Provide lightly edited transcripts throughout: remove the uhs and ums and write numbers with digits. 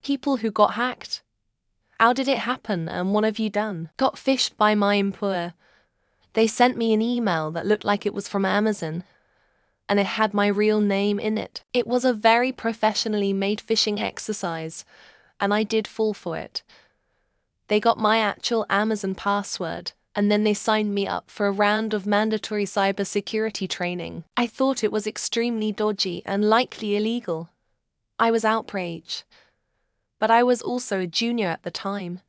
People who got hacked. How did it happen and what have you done? Got phished by my employer. They sent me an email that looked like it was from Amazon, and it had my real name in it. It was a very professionally made phishing exercise, and I did fall for it. They got my actual Amazon password, and then they signed me up for a round of mandatory cybersecurity training. I thought it was extremely dodgy and likely illegal. I was outraged. But I was also a junior at the time,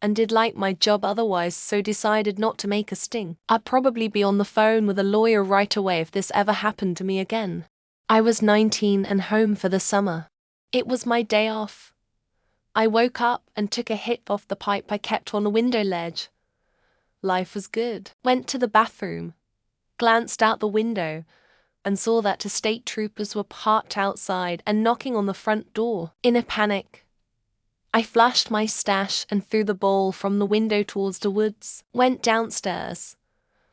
and did like my job otherwise, so decided not to make a sting. I'd probably be on the phone with a lawyer right away if this ever happened to me again. I was 19 and home for the summer. It was my day off. I woke up and took a hit off the pipe I kept on the window ledge. Life was good. Went to the bathroom, glanced out the window, and saw that the state troopers were parked outside and knocking on the front door. In a panic, I flushed my stash and threw the bowl from the window towards the woods. Went downstairs.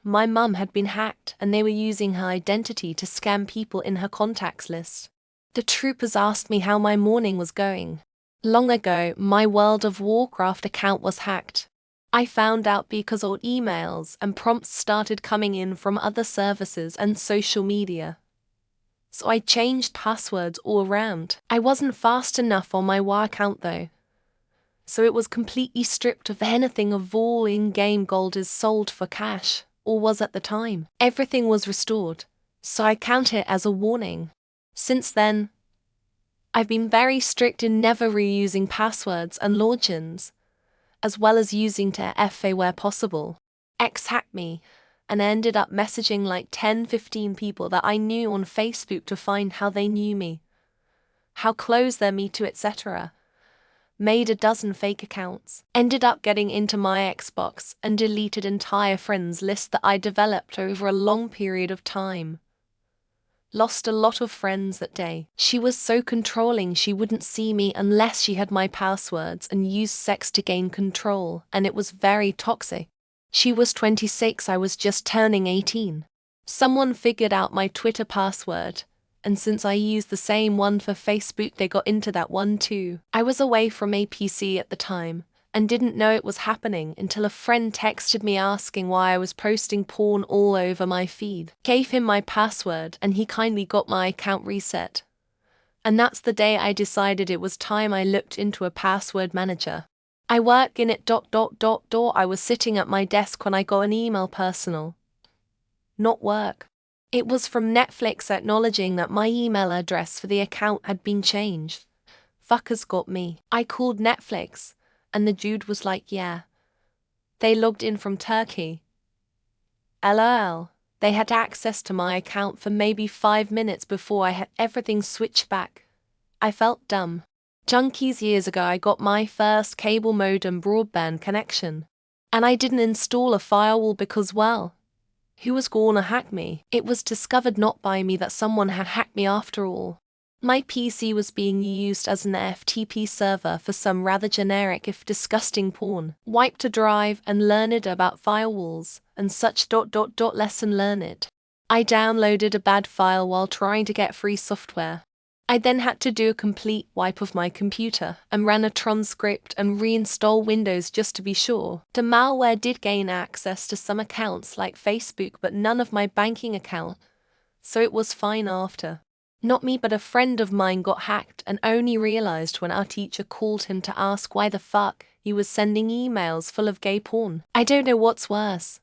My mum had been hacked and they were using her identity to scam people in her contacts list. The troopers asked me how my morning was going. Long ago, my World of Warcraft account was hacked. I found out because old emails and prompts started coming in from other services and social media. So I changed passwords all around. I wasn't fast enough on my WoW account though. So it was completely stripped of anything of all in-game gold is sold for cash, or was at the time. Everything was restored, so I count it as a warning. Since then, I've been very strict in never reusing passwords and logins, as well as using to FA where possible. X hacked me, and I ended up messaging like 10-15 people that I knew on Facebook to find how they knew me, how close they're me to, etc. Made a dozen fake accounts. Ended up getting into my Xbox and deleted entire friends list that I developed over a long period of time. Lost a lot of friends that day. She was so controlling she wouldn't see me unless she had my passwords and used sex to gain control, and it was very toxic. She was 26, I was just turning 18. Someone figured out my Twitter password, and since I used the same one for Facebook, they got into that one too. I was away from a PC at the time, and didn't know it was happening until a friend texted me asking why I was posting porn all over my feed. Gave him my password and he kindly got my account reset. And that's the day I decided it was time I looked into a password manager. I work in it ... I was sitting at my desk when I got an email, personal, not work. It was from Netflix acknowledging that my email address for the account had been changed. Fuckers got me. I called Netflix, and the dude was like, yeah. They logged in from Turkey. LOL. They had access to my account for maybe 5 minutes before I had everything switched back. I felt dumb. Junkies, years ago I got my first cable modem broadband connection. And I didn't install a firewall because, well, who was gonna hack me? It was discovered not by me that someone had hacked me after all. My PC was being used as an FTP server for some rather generic if disgusting porn. Wiped a drive and learned about firewalls and such ... lesson learned. I downloaded a bad file while trying to get free software. I then had to do a complete wipe of my computer and ran a Tron script and reinstall Windows just to be sure. The malware did gain access to some accounts like Facebook but none of my banking account, so it was fine after. Not me, but a friend of mine got hacked and only realized when our teacher called him to ask why the fuck he was sending emails full of gay porn. I don't know what's worse,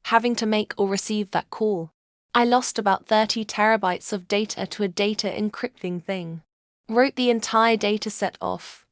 having to make or receive that call. I lost about 30 terabytes of data to a data encrypting thing. Wrote the entire dataset off.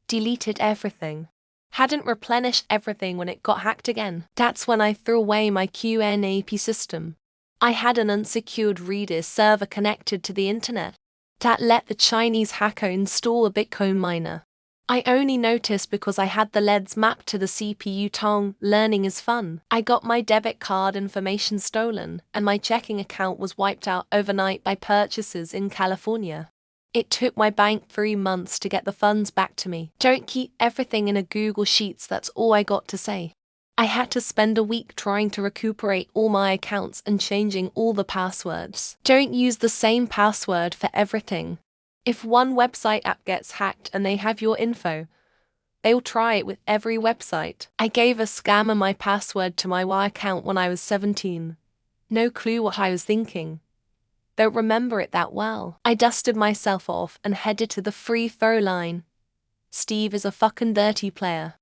Deleted everything. Hadn't replenished everything when it got hacked again. That's when I threw away my QNAP system. I had an unsecured Redis server connected to the internet that let the Chinese hacker install a Bitcoin miner. I only noticed because I had the LEDs mapped to the CPU tongue. Learning is fun. I got my debit card information stolen, and my checking account was wiped out overnight by purchases in California. It took my bank 3 months to get the funds back to me. Don't keep everything in a Google Sheets, that's all I got to say. I had to spend a week trying to recuperate all my accounts and changing all the passwords. Don't use the same password for everything. If one website app gets hacked and they have your info, they'll try it with every website. I gave a scammer my password to my Y account when I was 17. No clue what I was thinking. Don't remember it that well. I dusted myself off and headed to the free throw line. Steve is a fucking dirty player.